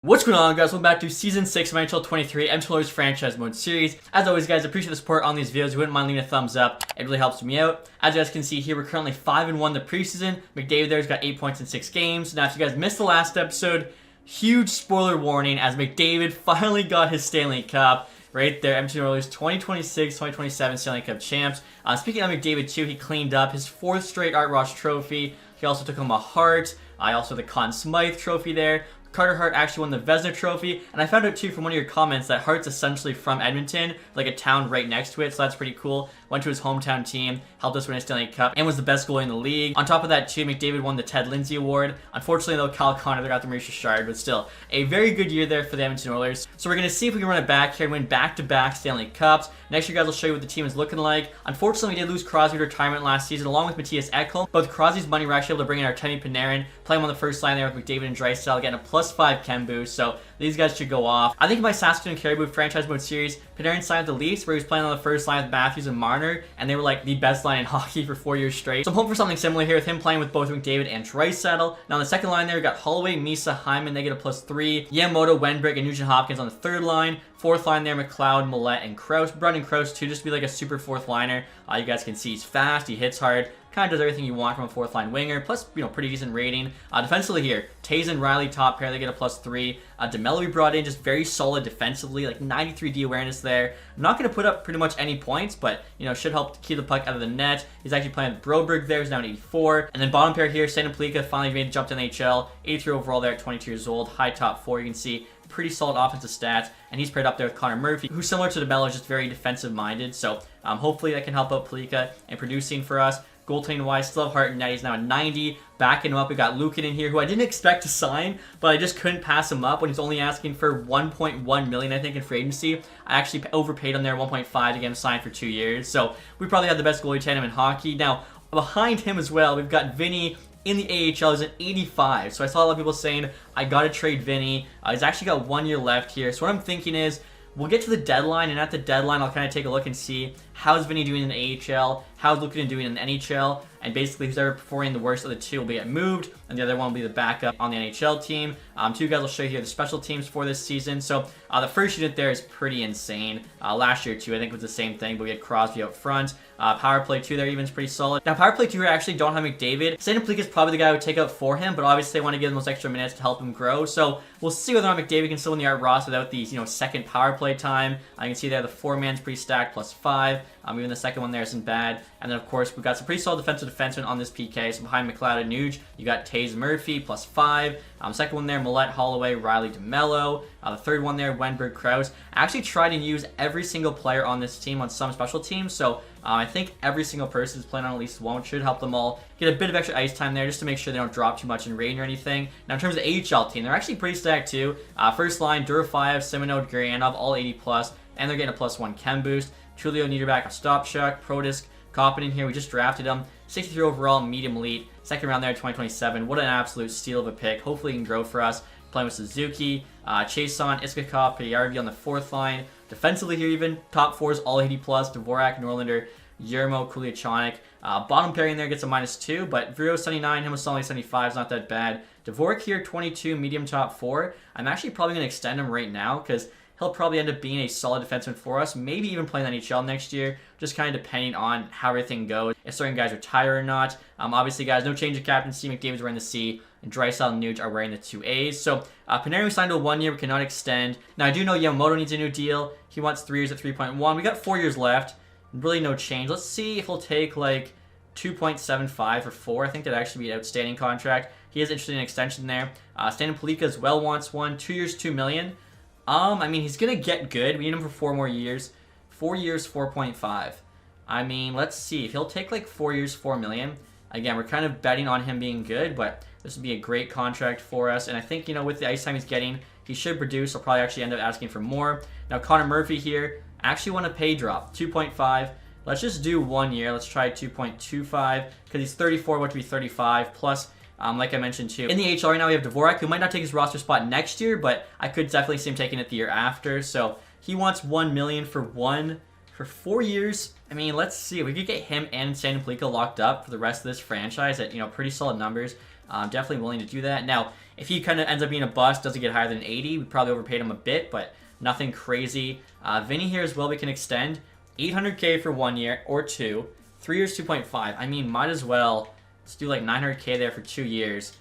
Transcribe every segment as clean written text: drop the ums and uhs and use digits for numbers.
What's going on, guys? Welcome back to Season 6 of NHL 23 Edmonton Oilers Franchise Mode Series. As always, guys, I appreciate the support on these videos. If you wouldn't mind leaving a thumbs up, it really helps me out. As you guys can see here, we're currently 5-1 the preseason. McDavid there's got 8 points in 6 games. Now, if you guys missed the last episode, huge spoiler warning as McDavid finally got his Stanley Cup. Right there, Edmonton Oilers 2026-2027 Stanley Cup champs. Speaking of McDavid too, he cleaned up his 4th straight Art Ross trophy. He also took home a Hart. Also the Conn Smythe trophy there. Carter Hart actually won the Vezina Trophy, and I found out too from one of your comments that Hart's essentially from Edmonton, like a town right next to it, so that's pretty cool. Went to his hometown team, helped us win a Stanley Cup, and was the best goalie in the league. On top of that too, McDavid won the Ted Lindsay Award. Unfortunately though, Kyle Connor got the Maurice Richard, but still, a very good year there for the Edmonton Oilers. So we're going to see if we can run it back here and win back-to-back Stanley Cups. Next year, guys, I'll show you what the team is looking like. Unfortunately, we did lose Crosby to retirement last season, along with Matthias Ekholm, but with Crosby's money, we're actually able to bring in our Artemi Panarin, play him on the first line there with McDavid and Draisaitl, getting a +5 chem boost. So these guys should go off. I think in my Saskatoon Caribou Franchise Mode Series, Panarin signed with the Leafs, where he was playing on the first line with Matthews and Marner, and they were like the best line in hockey for 4 years straight. So I'm hoping for something similar here with him playing with both McDavid and Draisaitl. Now on the second line there, we got Holloway, Misa, Hyman, negative +3, Yamamoto, Wenbrick, and Nugent Hopkins on the third line. Fourth line there, McLeod, Millette, and Krause. Brendan Krause too, just to be like a super fourth liner. You guys can see he's fast, he hits hard, kind of does everything you want from a fourth line winger, plus, you know, pretty decent rating. Defensively here, Taves and Riley top pair, they get a +3. DeMello we brought in, just very solid defensively, like 93 D awareness there. I'm not going to put up pretty much any points, but, you know, should help keep the puck out of the net. He's actually playing with Broberg there, he's now at 84. And then bottom pair here, Stanley Cup finally made a jump to the NHL, 83 overall there at 22 years old, high top 4, you can see. Pretty solid offensive stats, and he's paired up there with Connor Murphy, who's similar to DeMello, just very defensive-minded. So hopefully that can help out Pelika and producing for us. Goaltending-wise, still have Hart and net. He's now at 90. Backing him up, we got Lukin in here, who I didn't expect to sign, but I just couldn't pass him up when he's only asking for $1.1 million, I think, in free agency. I actually overpaid him there, 1.5 to get him signed for 2 years. So we probably have the best goalie tandem in hockey. Now, behind him as well, we've got Vinny. In the AHL, he's at 85. So I saw a lot of people saying, I gotta trade Vinny. He's actually got 1 year left here. So what I'm thinking is, we'll get to the deadline, and at the deadline, I'll kind of take a look and see how's Vinny doing in the AHL, how's Lukin doing in the NHL, and basically who's ever performing the worst of the two will be get moved, and the other one will be the backup on the NHL team. Two guys will show you here the special teams for this season. So the first unit there is pretty insane. Last year too, I think it was the same thing, but we had Crosby out front. Power play 2 there even is pretty solid. Now power play 2 here I actually don't have McDavid. Stanley Cup is probably the guy I would take out for him, but obviously they want to give him those extra minutes to help him grow. So we'll see whether or not McDavid can still win the Art Ross without these, you know, second power play time. I can see there the 4-man's pretty stacked, +5. Even the second one there isn't bad. And then of course we've got some pretty solid defensive defensemen on this PK. So behind McLeod and Nuge, you got Taves Murphy, +5. Second one there, Millette, Holloway, Riley, DeMello. The third one there, Wenberg, Krause. I actually tried and use every single player on this team on some special teams. So I think every single person is playing on at least one. Should help them all get a bit of extra ice time there just to make sure they don't drop too much in rating or anything. Now in terms of the AHL team, they're actually pretty stacked too. First line, Durafiev, Simonov, Gurianov, all 80+, and they're getting a +1 chem boost. Tulio Niederbach, Ostapchuk, Protisk, Koppin in here. We just drafted him. 63 overall, medium elite. Second round there, 2027. What an absolute steal of a pick. Hopefully he can grow for us. Playing with Suzuki, Chason, Iskakov, Payarvi on the fourth line. Defensively here even, top 4s, all 80+. Dvorak, Norlander, Yermo, Kuliachanik. Bottom pairing there gets a -2, but Viro 79, him was only 75 is not that bad. Dvorak here, 22, medium top 4. I'm actually probably going to extend him right now because he'll probably end up being a solid defenseman for us, maybe even playing the NHL next year, just kind of depending on how everything goes, if certain guys retire or not. Obviously, guys, no change of captaincy. McDavid's wearing the C, and Draisaitl and Nuge are wearing the 2 A's. So Panarin we signed to a 1 year, we cannot extend. Now, I do know Yamamoto needs a new deal. He wants 3 years at 3.1. We got 4 years left. Really no change. Let's see if he'll take like 2.75 or 4. I think that'd actually be an outstanding contract. He is interested in an extension there. Stanley Pelika as well wants one. 2 years, $2 million. I mean, he's going to get good. We need him for 4 more years. 4 years, 4.5. I mean, let's see. If he'll take like 4 years, $4 million. Again, we're kind of betting on him being good, but this would be a great contract for us. And I think, you know, with the ice time he's getting, he should produce. I'll probably actually end up asking for more. Now, Connor Murphy here. I actually want a pay drop. 2.5. Let's just do 1 year. Let's try 2.25 because he's 34, about to be 35. Plus, like I mentioned too, in the AHL right now we have Dvorak, who might not take his roster spot next year, but I could definitely see him taking it the year after. So he wants $1 million for 4 years. I mean, let's see if we could get him and Stanley Pelika locked up for the rest of this franchise at, you know, pretty solid numbers. Definitely willing to do that. Now, if he kind of ends up being a bust, doesn't get higher than 80, we probably overpaid him a bit, but nothing crazy. Vinny here as well, we can extend 800K for 1 year or 2. 3 years, 2.5. I mean, might as well. Let's do like 900K there for 2 years.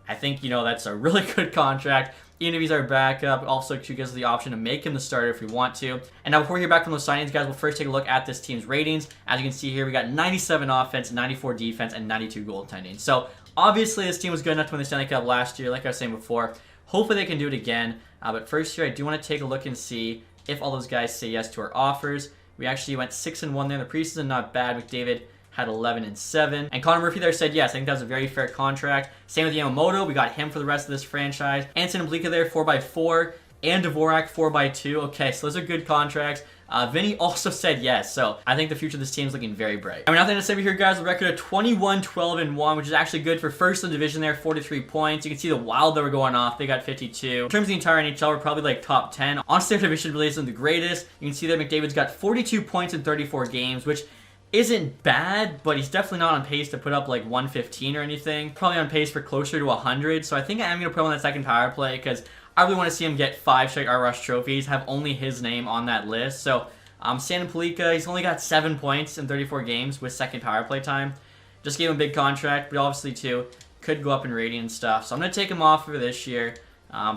I think, you know, that's a really good contract. Even if he's our backup, also gives us the option to make him the starter if we want to. And now before we hear back from those signings, guys, we'll first take a look at this team's ratings. As you can see here, we got 97 offense, 94 defense, and 92 goaltending. So obviously this team was good enough to win the Stanley Cup last year, like I was saying before. Hopefully they can do it again. But first here, I do want to take a look and see if all those guys say yes to our offers. We actually went 6-1 there in the preseason, not bad. McDavid had 11-7. And Connor Murphy there said yes. I think that was a very fair contract. Same with Yamamoto. We got him for the rest of this franchise. Anton Blika there, 4x4. And Dvorak, 4x2. Okay, so those are good contracts. Vinny also said yes, so I think the future of this team is looking very bright. I mean, nothing to say here, guys. The record of 21-12-1, which is actually good for first in the division there, 43 points. You can see the Wild that were going off. They got 52. In terms of the entire NHL, we're probably like top 10. Honestly, our division really isn't the greatest. You can see that McDavid's got 42 points in 34 games, which isn't bad, but he's definitely not on pace to put up like 115 or anything. Probably on pace for closer to 100, so I think I am going to put him on that second power play because I really want to see him get 5 straight R-Rush trophies, have only his name on that list. So, Stanley Pelika, he's only got 7 points in 34 games with second power play time. Just gave him a big contract, but obviously, too, could go up in rating and stuff. So I'm going to take him off for this year.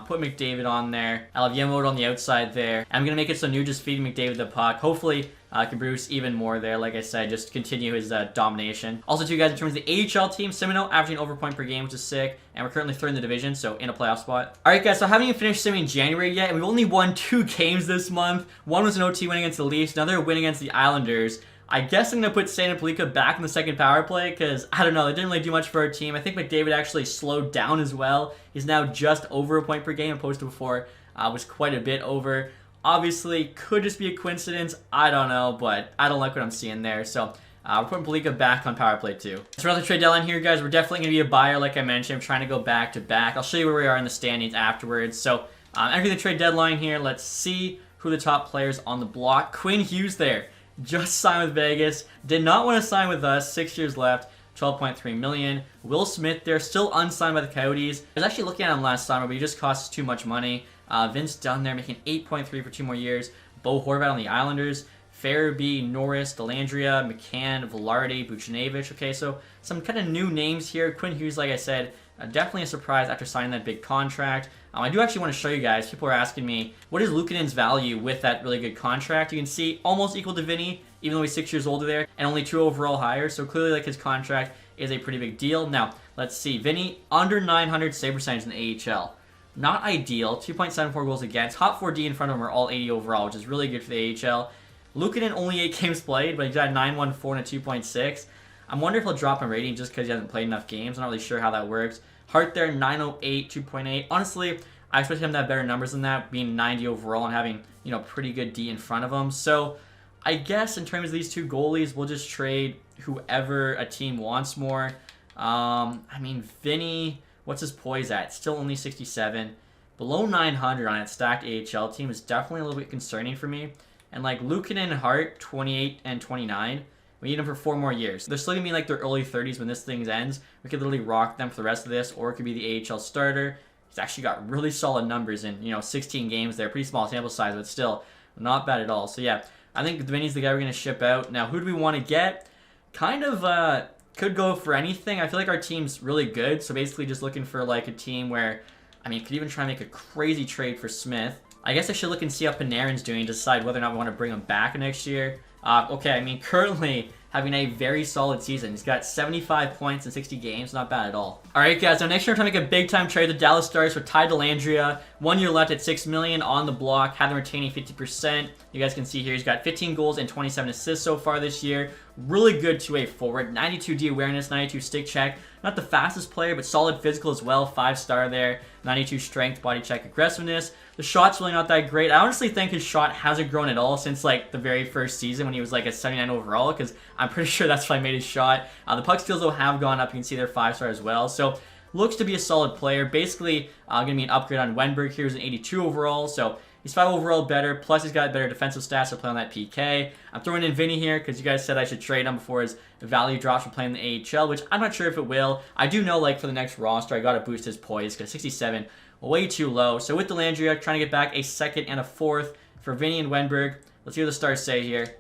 Put McDavid on there. I'll have Yamamoto on the outside there. And I'm going to make it so New just feeding McDavid the puck. Hopefully, can produce even more there. Like I said, just continue his domination. Also, too, guys, in terms of the AHL team, Simino averaging over point per game, which is sick. And we're currently third in the division, so in a playoff spot. All right, guys, so I haven't even finished simming in January yet, and we've only won 2 games this month. One was an OT win against the Leafs, another win against the Islanders. I guess I'm going to put Stanley Pelika back in the second power play because, I don't know, they didn't really do much for our team. I think McDavid actually slowed down as well. He's now just over a point per game, opposed to before was quite a bit over. Obviously, could just be a coincidence. I don't know, but I don't like what I'm seeing there. So we're putting Pelika back on power play too. So another trade deadline here, guys. We're definitely going to be a buyer, like I mentioned. I'm trying to go back to back. I'll show you where we are in the standings afterwards. So entering the trade deadline here, let's see who the top players on the block. Quinn Hughes there. Just signed with Vegas. Did not want to sign with us. 6 years left. 12.3 million. Will Smith there, still unsigned by the Coyotes. I was actually looking at him last summer, but he just costs too much money. Vince Dunn there making 8.3 for 2 more years. Bo Horvat on the Islanders. Farabee, Norris, Delandria, McCann, Velarde, Buchnevich. Okay, so some kind of new names here. Quinn Hughes, like I said, definitely a surprise after signing that big contract. I do actually want to show you guys. People are asking me, what is Luukkonen's value with that really good contract? You can see almost equal to Vinny, even though he's 6 years older there, and only 2 overall higher. So clearly, like, his contract is a pretty big deal. Now, let's see. Vinny, under 900 save percentage in the AHL. Not ideal. 2.74 goals against. Hot 4D in front of him are all 80 overall, which is really good for the AHL. Luukkonen only 8 games played, but he's got a 9.14 and a 2.6. I'm wondering if he'll drop in rating just because he hasn't played enough games. I'm not really sure how that works. Hart there, 908, 2.8. Honestly, I expect him to have better numbers than that, being 90 overall and having, you know, pretty good D in front of him. So I guess in terms of these 2 goalies, we'll just trade whoever a team wants more. I mean, Vinny, what's his poise at? Still only 67. Below 900 on that stacked AHL team is definitely a little bit concerning for me. And like Luukkonen and Hart, 28 and 29. We need them for 4 more years. They're still going to be like their early 30s when this thing ends. We could literally rock them for the rest of this, or it could be the AHL starter. He's actually got really solid numbers in, you know, 16 games there. Pretty small sample size, but still not bad at all. So yeah, I think Vinny's the guy we're going to ship out. Now, who do we want to get? Kind of could go for anything. I feel like our team's really good. So basically just looking for like a team where, I mean, could even try and make a crazy trade for Smith. I guess I should look and see how Panarin's doing to decide whether or not we want to bring him back next year. Okay, I mean, currently having a very solid season. He's got 75 points in 60 games. Not bad at all. All right, guys. So next year, I'm trying to make a big-time trade. The Dallas Stars for Ty Delandria. 1 year left at $6 million on the block. Have them retaining 50%. You guys can see here he's got 15 goals and 27 assists so far this year. Really good two-way forward. 92 D awareness, 92 stick check. Not the fastest player, but solid physical as well. 5-star there. 92 strength, body check, aggressiveness. The shot's really not that great. I honestly think his shot hasn't grown at all since like the very first season when he was like a 79 overall, because I'm pretty sure that's why I made his shot. The puck skills though have gone up. You can see they're 5-star as well. So looks to be a solid player. Basically, going to be an upgrade on Wenberg here, who's an 82 overall. So He's 5 overall better, plus he's got better defensive stats to play on that PK. I'm throwing in Vinny here because you guys said I should trade him before his value drops for playing the AHL, which I'm not sure if it will. I do know, like, for the next roster, I got to boost his poise because 67, way too low. So with Dellandrea, trying to get back a second and a fourth for Vinny and Wenberg. Let's see what the stars say here.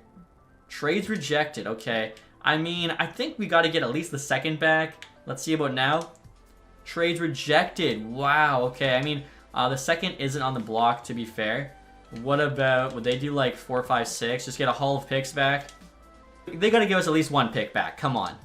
Trades rejected. Okay. I mean, I think we got to get at least the second back. Let's see about now. Trades rejected. Wow. Okay. I mean, the second isn't on the block, to be fair. What about, would they do like 4, 5, 6? Just get a haul of picks back? They got to give us at least one pick back. Come on.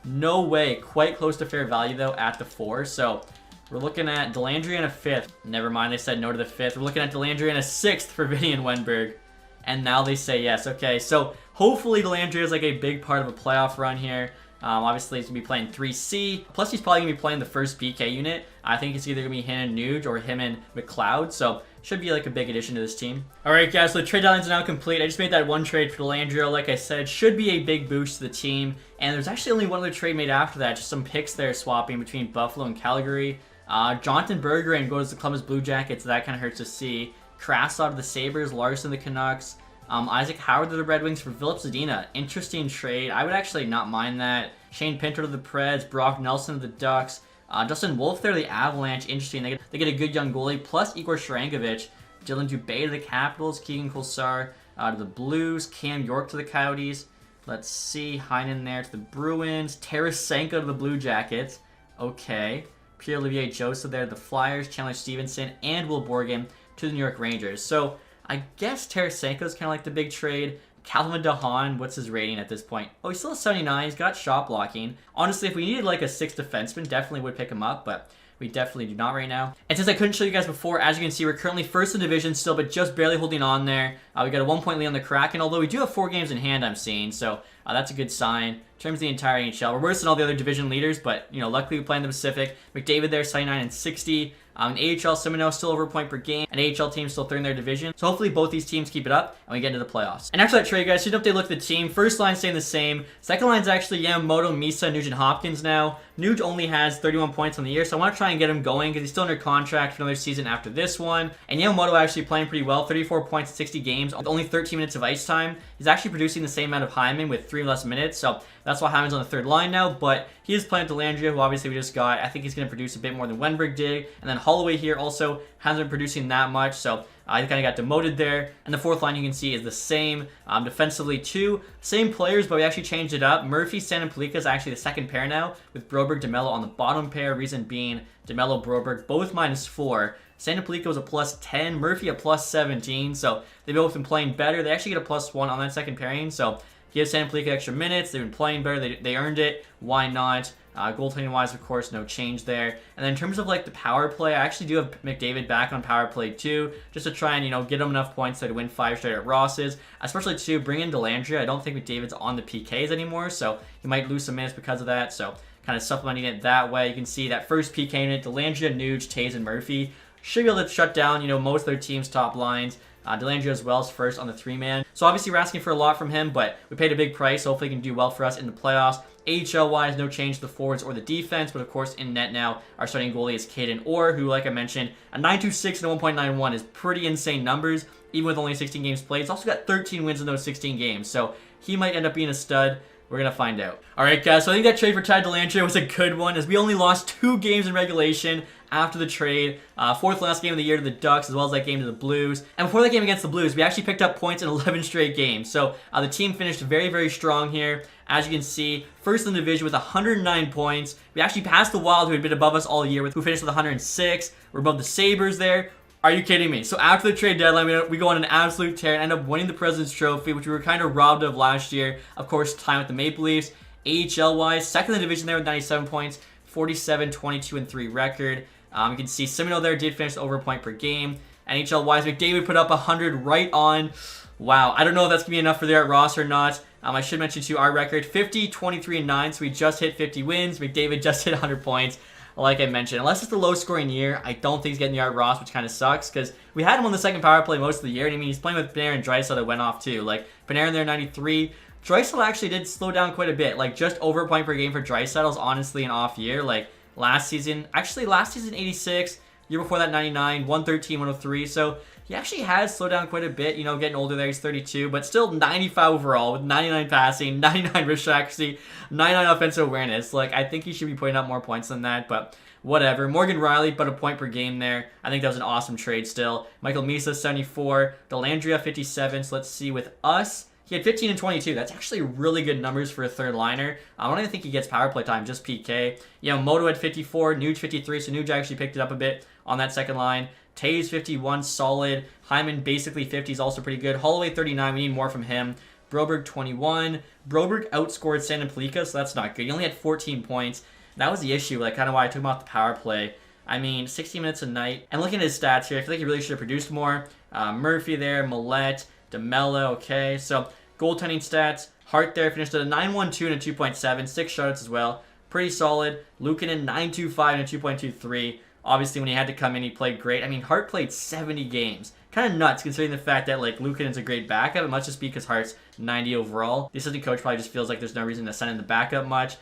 No way. Quite close to fair value, though, at the 4. So we're looking at Dellandrea and a 5th. Never mind, they said no to the 5th. We're looking at Dellandrea and a 6th for Vinny and Wenberg. And now they say yes. Okay, so hopefully Dellandrea is like a big part of a playoff run here. Obviously, he's going to be playing 3C. Plus, he's probably going to be playing the first PK unit. I think it's either going to be him and Nuge or him and McLeod. So, should be like a big addition to this team. Alright, guys, so the trade deadline is now complete. I just made that one trade for Dellandrea. Like I said, should be a big boost to the team. And there's actually only one other trade made after that. Just some picks there swapping between Buffalo and Calgary. Jonathan Berggren goes to the Columbus Blue Jackets. So that kind of hurts to see. Krasov to the Sabres. Larson to the Canucks. Isaac Howard to the Red Wings for Filip Zadina. Interesting trade. I would actually not mind that. Shane Pinto to the Preds. Brock Nelson to the Ducks. Justin Wolf there to the Avalanche. Interesting. They get a good young goalie. Plus Igor Sharangovich. Dylan Dubé to the Capitals. Keegan Kolesar to the Blues. Cam York to the Coyotes. Let's see. Heinen there to the Bruins. Tarasenko to the Blue Jackets. Okay. Pierre-Olivier Joseph there to the Flyers. Chandler Stevenson and Will Borgen to the New York Rangers. So I guess Tarasenko is kind of like the big trade. Calvin DeHaan, what's his rating at this point? Oh, he's still at 79. He's got shot blocking. Honestly, if we needed like a 6th defenseman, definitely would pick him up, but we definitely do not right now. And since I couldn't show you guys before, as you can see, we're currently first in division still, but just barely holding on there. We got a 1-point lead on the Kraken, although we do have 4 games in hand, I'm seeing, so that's a good sign. In terms of the entire NHL, we're worse than all the other division leaders, but, you know, luckily we play in the Pacific. McDavid there, 79 and 60. AHL Semino still over a point per game. An AHL team still third in their division. So hopefully both these teams keep it up and we get into the playoffs. And after that trade, guys, should update look at the team. First line staying the same. Second line's actually Yamamoto, Misa, Nugent Hopkins now. Nuge only has 31 points on the year, so I want to try and get him going because he's still under contract for another season after this one. And Yamamoto actually playing pretty well. 34 points in 60 games, only 13 minutes of ice time. He's actually producing the same amount of Hyman with 3 less minutes, so that's why Hyman's on the third line now, but he is playing Dellandrea, who obviously we just got. I think he's going to produce a bit more than Wenberg did. And then Holloway here also hasn't been producing that much, so he kind of got demoted there. And the fourth line you can see is the same. Defensively too, same players, but we actually changed it up. Murphy, Stan, and Palika is actually the second pair now, with Broberg, DeMello on the bottom pair. Reason being, DeMello, Broberg, both -4. Stan Palika was a +10, Murphy a +17, so they've both been playing better. They actually get a +1 on that second pairing, so give Stan Palika extra minutes. They've been playing better. They earned it. Why not? Goaltending wise, of course, no change there. And then in terms of like the power play, I actually do have McDavid back on power play too, just to try and, you know, get him enough points so to win 5 straight at Ross's. Especially to bring in Dellandrea. I don't think McDavid's on the PKs anymore, so he might lose some minutes because of that. So kind of supplementing it that way. You can see that first PK unit, Dellandrea, Nuge, Taves, and Murphy should be able to shut down, you know, most of their team's top lines. Dellandrea as well is first on the 3-man. So obviously we're asking for a lot from him, but we paid a big price. So hopefully he can do well for us in the playoffs. AHL-wise, no change to the forwards or the defense, but of course in net now, our starting goalie is Caden Orr, who, like I mentioned, a 9.26 and a 1.91 is pretty insane numbers, even with only 16 games played. He's also got 13 wins in those 16 games, so he might end up being a stud. We're going to find out. Alright guys, so I think that trade for Ty Dellandrea was a good one, as we only lost 2 games in regulation after the trade. Fourth last game of the year to the Ducks, as well as that game to the Blues. And before that game against the Blues, we actually picked up points in 11 straight games. So the team finished very, very strong here. As you can see, first in the division with 109 points. We actually passed the Wild, who had been above us all year, who finished with 106. We're above the Sabres there. Are you kidding me? So after the trade deadline, we go on an absolute tear and end up winning the President's Trophy, which we were kind of robbed of last year. Of course, time with the Maple Leafs. AHL-wise, second in the division there with 97 points, 47, 22, and 3 record. You can see Semino there did finish over a point per game. NHL-wise, McDavid put up 100 right on. Wow, I don't know if that's going to be enough for there at Ross or not. I should mention, too, our record, 50, 23, and 9, so we just hit 50 wins. McDavid just hit 100 points. Like I mentioned, unless it's a low-scoring year, I don't think he's getting the Art Ross, which kind of sucks, because we had him on the second power play most of the year, and I mean, he's playing with Panarin and Draisaitl that went off, too. Like, Panarin there, 93. Draisaitl actually did slow down quite a bit. Like, just over a point per game for Draisaitl is honestly an off year. Like, last season, 86, Year before that, 99, 113, 103. So he actually has slowed down quite a bit, you know, getting older there. He's 32, but still 95 overall with 99 passing, 99 wrist accuracy, 99 offensive awareness. Like, I think he should be putting up more points than that, but whatever. Morgan Riley, but a point per game there. I think that was an awesome trade still. Michael Misa, 74. Delandria, 57. So let's see with us. He had 15 and 22. That's actually really good numbers for a third liner. I don't even think he gets power play time, just PK. You know, Moto had 54, Nuge 53, so Nuge actually picked it up a bit on that second line. Taves 51, solid. Hyman basically 50 is also pretty good. Holloway 39, we need more from him. Broberg 21. Broberg outscored Stan and Pelika, so that's not good. He only had 14 points. That was the issue, like kind of why I took him off the power play. I mean, 60 minutes a night. And looking at his stats here, I feel like he really should have produced more. Murphy there, Millette, DeMello, okay. So goaltending stats, Hart there finished at a 9.12 and a 2.7, 6 shutouts as well. Pretty solid. Luukkonen 9.25 and a 2.23. Obviously, when he had to come in, he played great. I mean, Hart played 70 games. Kind of nuts considering the fact that like Luukkonen's a great backup. It must just be because Hart's 90 overall. The assistant coach probably just feels like there's no reason to send in the backup much.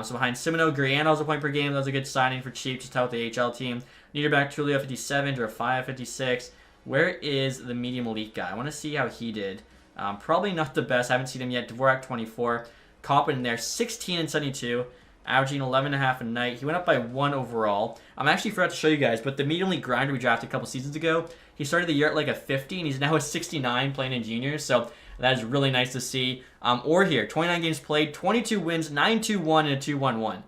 So behind Simoneau, Griano's a point per game. That was a good signing for cheap, just out the AHL team. Niederbach, Tulio, 57, Durafaya, 56. Where is the medium elite guy? I want to see how he did. Probably not the best. I haven't seen him yet. Dvorak, 24. Coppin in there, 16 and 72. Averaging 11.5 a night. He went up by 1 overall. I'm actually forgot to show you guys, but the medium elite grinder we drafted a couple seasons ago, he started the year at like a 50, and he's now a 69 playing in juniors. So that is really nice to see. Or here, 29 games played, 22 wins, 9-2-1, and a 2-1-1.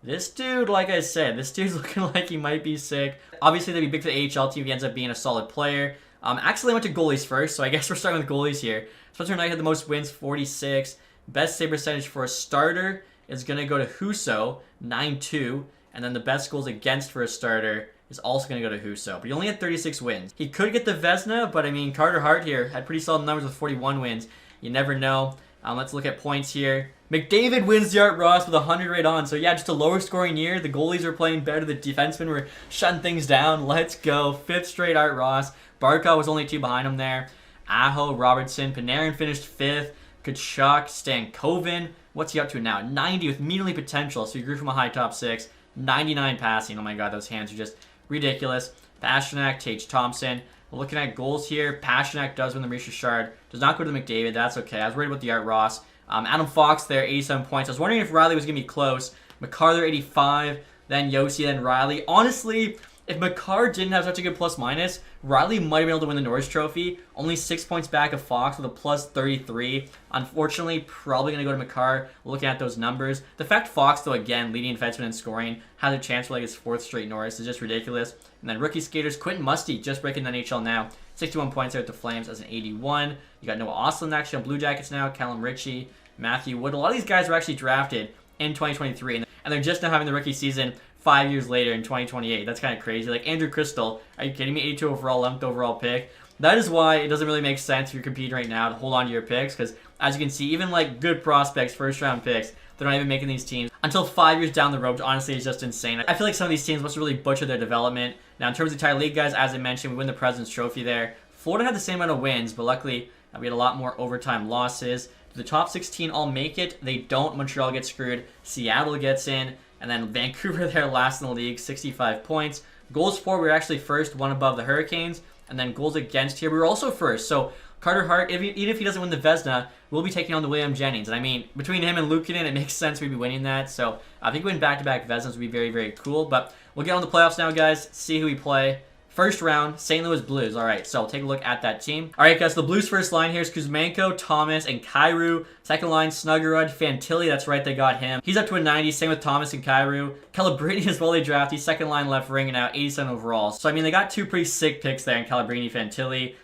This dude, like I said, this dude's looking like he might be sick. Obviously, that'd be big for the AHL team if he ends up being a solid player. Actually, I went to goalies first, so I guess we're starting with goalies here. Spencer Knight had the most wins, 46. Best save percentage for a starter is going to go to Husso, 9-2. And then the best goals against for a starter is also going to go to Husso. But he only had 36 wins. He could get the Vezina, but I mean, Carter Hart here had pretty solid numbers with 41 wins. You never know. Let's look at points here. McDavid wins the Art Ross with 100 right on. So yeah, just a lower scoring year. The goalies are playing better. The defensemen were shutting things down. Let's go. 5th straight Art Ross. Barkov was only 2 behind him there. Aho, Robertson, Panarin finished 5th. Kachuk, Stankoven. What's he up to now? 90 with immediately potential. So he grew from a high top 6. 99 passing. Oh my god, those hands are just ridiculous. Pasternak, Tage Thompson. We're looking at goals here. Pasternak does win the Maurice Richard. Does not go to the McDavid. That's okay. I was worried about the Art Ross. Adam Fox there, 87 points. I was wondering if Riley was going to be close. McCarr 85. Then Yossi, then Riley. Honestly, if McCarr didn't have such a good plus-minus, Riley might have been able to win the Norris Trophy. Only 6 points back of Fox with a plus 33. Unfortunately, probably going to go to McCarr looking at those numbers. The fact Fox, though, again, leading defenseman in scoring, has a chance for like his 4th straight Norris is just ridiculous. And then rookie skaters, Quentin Musty, just breaking the NHL now. 61 points there with the Flames as an 81. You got Noah Ostlund actually on Blue Jackets now. Callum Ritchie, Matthew Wood. A lot of these guys were actually drafted in 2023. And they're just now having the rookie season 5 years later in 2028. That's kind of crazy. Like Andrew Crystal, are you kidding me? 82 overall, 11th overall pick. That is why it doesn't really make sense if you're competing right now to hold on to your picks, because as you can see, even like good prospects, first round picks, they're not even making these teams until 5 years down the road, which honestly is just insane. I feel like some of these teams must really butcher their development. Now, in terms of the entire league, guys, as I mentioned, we win the President's Trophy there. Florida had the same amount of wins, but luckily we had a lot more overtime losses. The top 16 all make it. They don't. Montreal gets screwed. Seattle gets in. And then Vancouver there last in the league, 65 points. Goals for, we were actually first, 1 above the Hurricanes. And then goals against here, we were also first. So Carter Hart, even if he doesn't win the Vezina, we'll be taking on the William Jennings. And I mean, between him and Luukkonen, it makes sense we'd be winning that. So I think winning back-to-back Vezinas would be very, very cool. But we'll get on the playoffs now, guys. See who we play. First round, St. Louis Blues. All right, so we'll take a look at that team. All right, guys, the Blues' first line here is Kuzmenko, Thomas, and Kyrou. Second line, Snuggerud, Fantilli. That's right, they got him. He's up to a 90. Same with Thomas and Kyrou. Calabrini as well, they drafted. Second line left wing, and now 87 overall. So, I mean, they got 2 pretty sick picks there in Calabrini, Fantilli.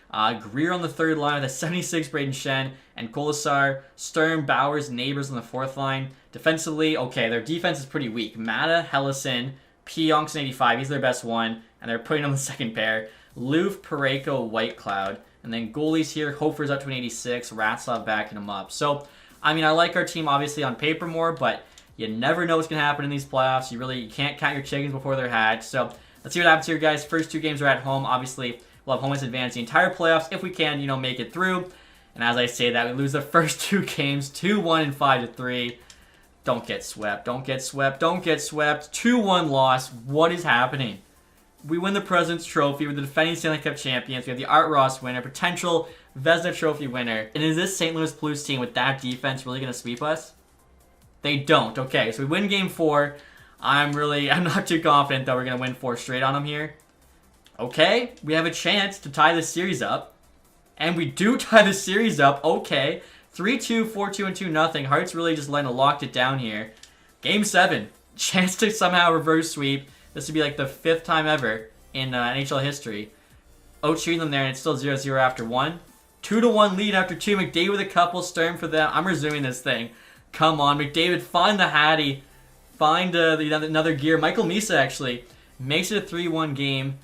Greer on the third line with a 76, Braden Shen, and Kolasar, Sturm, Bowers, Neighbors on the fourth line. Defensively, okay, their defense is pretty weak. Mata, Hellison, Pionk's 85. He's their best one. And they're putting on the second pair. Loof, Parayko, Whitecloud. And then goalies here. Hofer's up to an 86. Ratzlaff backing him up. So, I mean, I like our team obviously on paper more, but you never know what's going to happen in these playoffs. You can't count your chickens before they're hatched. So, let's see what happens here, guys. First 2 games are at home. Obviously, we'll have home ice advantage the entire playoffs if we can, make it through. And as I say that, we lose the first 2 games, 2-1 and 5-3. Don't get swept. Don't get swept. Don't get swept. 2-1 loss. What is happening? We win the President's Trophy. We're the defending Stanley Cup champions. We have the Art Ross winner, potential Vezina Trophy winner. And is this St. Louis Blues team with that defense really going to sweep us? They don't. Okay, so we win game 4. I'm not too confident that we're going to win 4 straight on them here. Okay, we have a chance to tie this series up. And we do tie the series up. Okay, 3-2, 4-2, and 2-0. Hart's really just locked it down here. Game 7. Chance to somehow reverse sweep. This would be like the 5th time ever in NHL history. Out-shooting them there, and it's still 0-0 after 1. 2-1 lead after 2. McDavid with a couple. Stern for them. I'm resuming this thing. Come on, McDavid, find the Hattie. Find another gear. Michael Misa, actually, makes it a 3-1 game.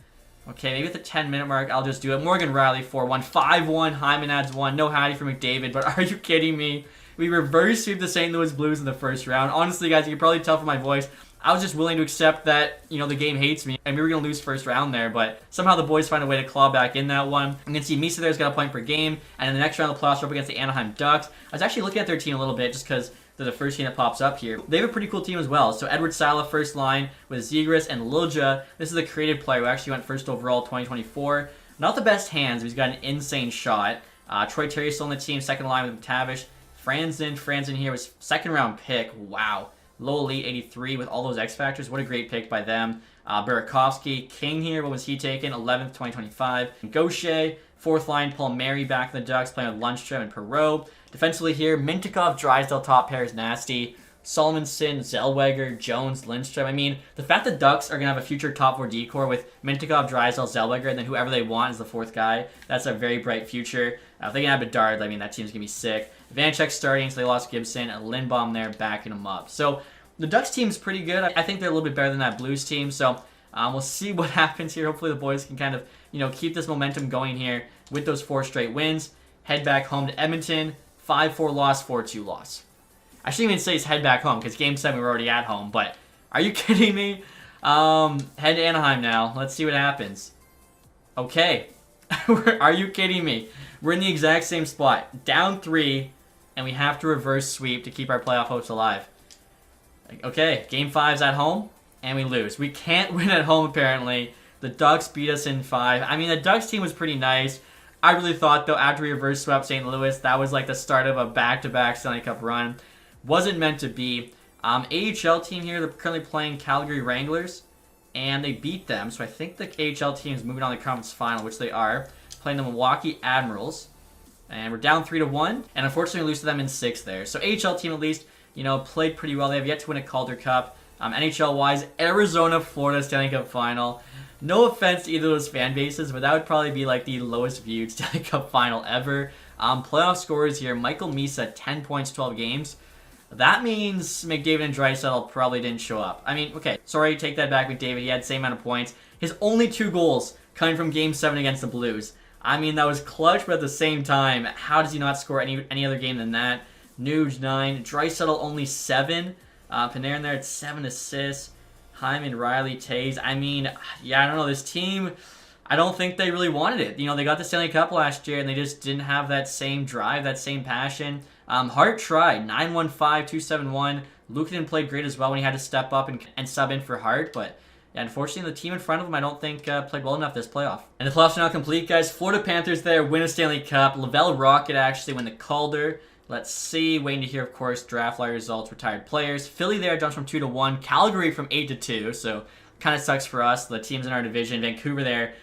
Okay, maybe at the 10-minute mark, I'll just do it. Morgan Riley, 4-1. 5-1. Hyman adds 1. No Hattie for McDavid, but are you kidding me? We reverse sweep the St. Louis Blues in the first round. Honestly, guys, you can probably tell from my voice, I was just willing to accept that, the game hates me, and we were going to lose first round there, but somehow the boys find a way to claw back in that one. You can see Misa there's got a point per game, and in the next round of the playoffs, we're up against the Anaheim Ducks. I was actually looking at their team a little bit, just because they're the first team that pops up here. They have a pretty cool team as well. So Edward Sala, first line, with Zegras and Lilja. This is a creative player who actually went first overall 2024. Not the best hands, but he's got an insane shot. Troy Terry still on the team, second line with McTavish. Franzen here was second round pick. Wow. Low elite 83 with all those X factors. What a great pick by them. Burakovsky, King here. What was he taken? 11th, 2025. Gaucher, fourth line. Paul Mary back in the Ducks, playing with Lundstrom and Perreault. Defensively here, Mintyukov, Drysdale, top pair is nasty. Solomonson, Zellweger, Jones, Lindstrom. I mean, the fact that Ducks are going to have a future top 4 decor with Mintyukov, Drysdale, Zellweger, and then whoever they want is the 4th guy, that's a very bright future. If they can have Bedard, I mean, that team's going to be sick. Vanchek starting, so they lost Gibson, and Lindbaum there backing them up. So the Ducks team's pretty good. I think they're a little bit better than that Blues team, so we'll see what happens here. Hopefully the boys can kind of, keep this momentum going here with those 4 straight wins. Head back home to Edmonton. 5-4 loss, 4-2 loss. I shouldn't even say it's head back home, because Game 7 we were already at home, but are you kidding me? Head to Anaheim now. Let's see what happens. Okay. Are you kidding me? We're in the exact same spot. Down 3, and we have to reverse sweep to keep our playoff hopes alive. Okay, Game 5's at home, and we lose. We can't win at home, apparently. The Ducks beat us in 5. I mean, the Ducks team was pretty nice. I really thought, though, after we reverse swept St. Louis, that was like the start of a back-to-back Stanley Cup run. Wasn't meant to be. AHL team here, they're currently playing Calgary Wranglers, and they beat them. So I think the AHL team is moving on to the conference final, which they are, playing the Milwaukee Admirals. And we're down 3-1, and unfortunately we lose to them in 6 there. So AHL team at least, played pretty well. They have yet to win a Calder Cup. NHL-wise, Arizona, Florida Stanley Cup final. No offense to either of those fan bases, but that would probably be like the lowest viewed Stanley Cup final ever. Playoff scores here, Michael Misa, 10 points, 12 games. That means McDavid and Draisaitl probably didn't show up. I mean, okay, sorry, take that back, McDavid. He had the same amount of points. His only 2 goals coming from Game 7 against the Blues. I mean, that was clutch, but at the same time, how does he not score any other game than that? Nuge, 9. Draisaitl, only 7. Panarin there at 7 assists. Hyman, Riley, Taves. I mean, yeah, I don't know. This team, I don't think they really wanted it. They got the Stanley Cup last year, and they just didn't have that same drive, that same passion. Hart tried. 9-1-5, 2-7-1. Luukkonen played great as well when he had to step up and sub in for Hart, but yeah, unfortunately, the team in front of him, I don't think, played well enough this playoff. And the playoffs are now complete, guys. Florida Panthers there win a Stanley Cup. Lavelle Rocket actually win the Calder. Let's see. Waiting to hear, of course, draft lottery results, retired players. Philly there jumps from 2-1. Calgary from 8-2. So kind of sucks for us. The teams in our division. Vancouver there,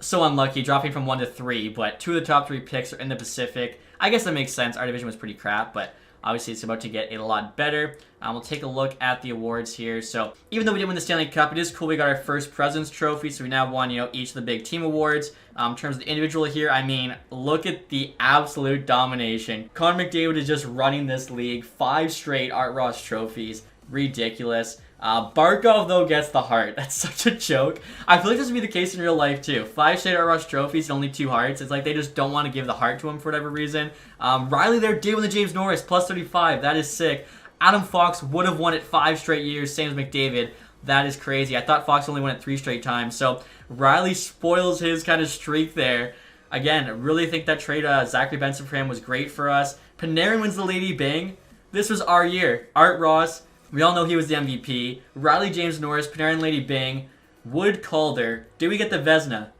so unlucky, dropping from 1-3. But 2 of the top 3 picks are in the Pacific. I guess that makes sense. Our division was pretty crap, but obviously it's about to get a lot better. We'll take a look at the awards here. So even though we didn't win the Stanley Cup, it is cool we got our first President's Trophy. So we now won, each of the big team awards. In terms of the individual here, I mean, look at the absolute domination. Connor McDavid is just running this league. 5 straight Art Ross trophies. Ridiculous. Barkov, though, gets the heart. That's such a joke. I feel like this would be the case in real life, too. 5 straight Art Ross trophies and only 2 hearts. It's like they just don't want to give the heart to him for whatever reason. Riley there did win the James Norris, plus 35. That is sick. Adam Fox would have won it 5 straight years, same as McDavid. That is crazy. I thought Fox only won it 3 straight times. So Riley spoils his kind of streak there. Again, I really think that trade Zachary Benson for him was great for us. Panarin wins the Lady Byng. This was our year. Art Ross, we all know he was the MVP. Riley, James Norris, Panarin, Lady Byng. Wood Calder. Did we get the Vezina?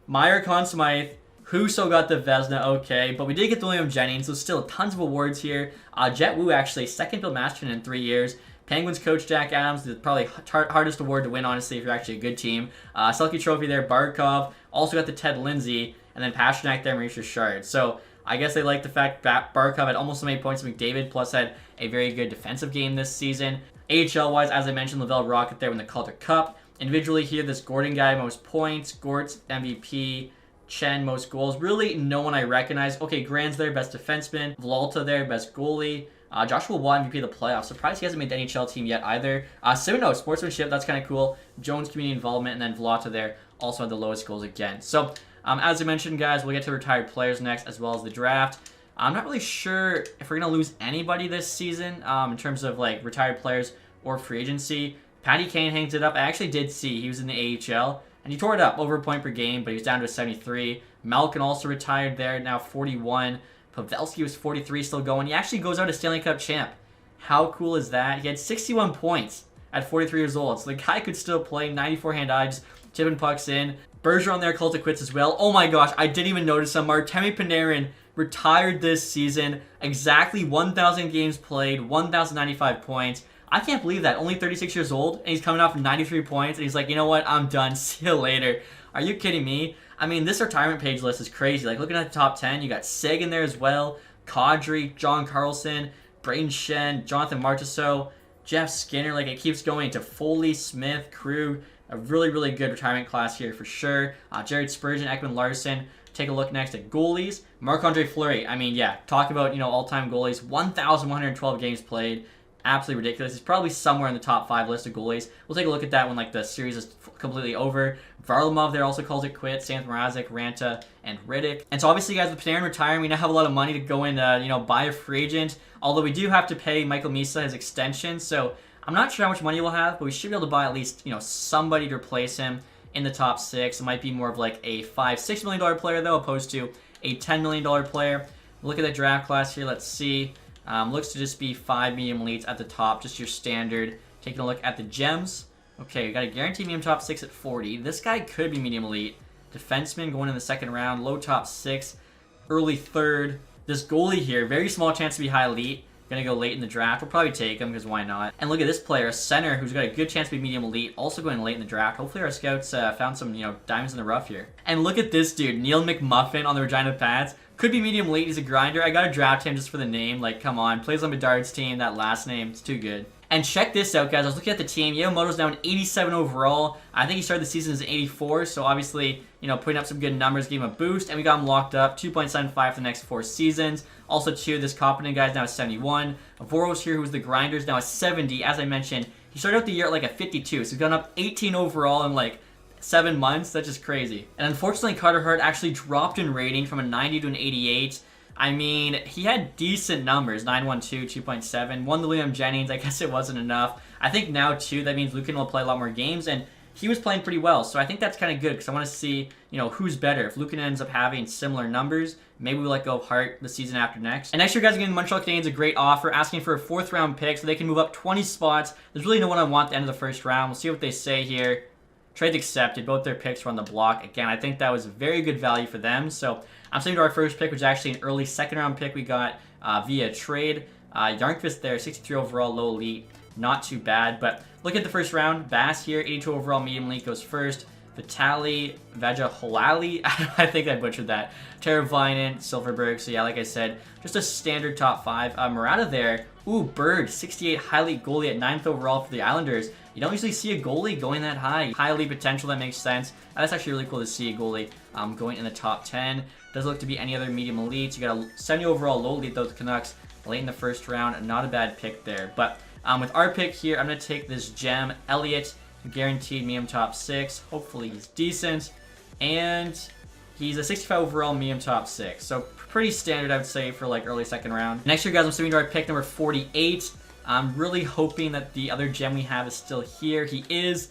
Meyer Conn Smythe. Huso got the Vezina, okay. But we did get the William Jennings, so still tons of awards here. Jet Wu, actually, second Bill Masterton in 3 years. Penguins coach Jack Adams, the probably hardest award to win, honestly, if you're actually a good team. Selke Trophy there, Barkov. Also got the Ted Lindsay. And then Pasternak there, Maurice Richard. So I guess they like the fact that Barkov had almost as many points as McDavid, plus had a very good defensive game this season. AHL-wise, as I mentioned, Lavelle Rocket there when the Calder Cup. Individually here, this Gordon guy, most points. Gortz, MVP. Chen, most goals. Really, no one I recognize. Okay, Grand's there, best defenseman. Vlalta there, best goalie. Joshua Watt, MVP of the playoffs. Surprised he hasn't made the NHL team yet either. Simino, sportsmanship, that's kind of cool. Jones, community involvement, and then Vlalta there also had the lowest goals again. So, as I mentioned, guys, we'll get to retired players next, as well as the draft. I'm not really sure if we're going to lose anybody this season in terms of, like, retired players or free agency. Patty Kane hangs it up. I actually did see he was in the AHL. And he tore it up over a point per game, but he was down to a 73. Malkin also retired there, now 41. Pavelski was 43, still going. He actually goes out as Stanley Cup champ. How cool is that? He had 61 points at 43 years old. So the guy could still play. 94 hand-eye, just tipping pucks in. Bergeron there, cult to quits as well. Oh my gosh, I didn't even notice him. Artemi Panarin retired this season. Exactly 1,000 games played, 1,095 points. I can't believe that. Only 36 years old, and he's coming off 93 points, and he's like, you know what? I'm done. See you later. Are you kidding me? I mean, this retirement page list is crazy. Like, looking at the top 10, you got Seg in there as well, Kadri, John Carlson, Braden Shen, Jonathan Marchessault, Jeff Skinner. Like, it keeps going to Foley, Smith, Krug. A really, really good retirement class here for sure. Jared Spurgeon, Ekman Larson. Take a look next at goalies. Marc-Andre Fleury. I mean, yeah, talk about, all-time goalies. 1,112 games played. Absolutely ridiculous. He's probably somewhere in the top 5 list of goalies. We'll take a look at that when the series is completely over. Varlamov there also calls it quits. Sam Mrazek, Ranta, and Riddick. And so obviously, guys, with Panarin retiring, we now have a lot of money to go and buy a free agent. Although we do have to pay Michael Misa his extension, so I'm not sure how much money we'll have, but we should be able to buy at least somebody to replace him in the top 6. It might be more of like a $5-6 million player though, opposed to a $10 million player. Look at the draft class here. Let's see. Looks to just be 5 medium elites at the top, just your standard. Taking a look at the gems. Okay, we got a guaranteed medium top 6 at 40. This guy could be medium elite. Defenseman going in the second round. Low top 6. Early third. This goalie here, very small chance to be high elite. Gonna go late in the draft. We'll probably take him because why not? And look at this player, a center who's got a good chance to be medium elite, also going late in the draft. Hopefully our scouts found some diamonds in the rough here. And look at this dude, Neil McMuffin on the Regina Pats. Could be medium elite. He's a grinder. I gotta draft him just for the name. Like, come on. Plays on Bedard's team. That last name, it's too good. And check this out, guys. I was looking at the team. Yamamoto's now an 87 overall. I think he started the season as an 84, so obviously, putting up some good numbers, gave him a boost, and we got him locked up. 2.75 for the next 4 seasons. Also, too, this Koppinen guy's now a 71. Voros here, who's the grinder's now a 70. As I mentioned, he started out the year at like a 52, so he's gone up 18 overall in like 7 months. That's just crazy. And unfortunately, Carter Hart actually dropped in rating from a 90 to an 88. I mean, he had decent numbers, 912, 2.7. Won the William Jennings. I guess it wasn't enough. I think now, too, that means Lukin will play a lot more games, and he was playing pretty well. So I think that's kind of good because I want to see, who's better. If Lukin ends up having similar numbers, maybe we let go of Hart the season after next. And next year, guys, again, the Montreal Canadiens a great offer, asking for a 4th round pick so they can move up 20 spots. There's really no one I want at the end of the 1st round. We'll see what they say here. Trade accepted. Both their picks were on the block. Again, I think that was very good value for them. So I'm saying to our first pick, which is actually an early 2nd round pick we got via trade. Yarnqvist there, 63 overall, low elite. Not too bad. But look at the 1st round. Bass here, 82 overall, medium elite goes first. Vitali, Vajaholali, I think I butchered that. Teravainen, Silverberg. So yeah, like I said, just a standard top 5. Murata there. Ooh, Bird, 68 high elite goalie at 9th overall for the Islanders. You don't usually see a goalie going that high. High elite potential, that makes sense. That's actually really cool to see a goalie going in the top 10. Doesn't look to be any other medium elites. You got a 70 overall low elite, though, the Canucks late in the 1st round. Not a bad pick there. But with our pick here, I'm going to take this gem, Elliott, guaranteed medium top 6. Hopefully he's decent. And he's a 65 overall medium top 6. So pretty standard, I would say, for like early 2nd round. Next year, guys, I'm swinging to our pick number 48. I'm really hoping that the other gem we have is still here. He is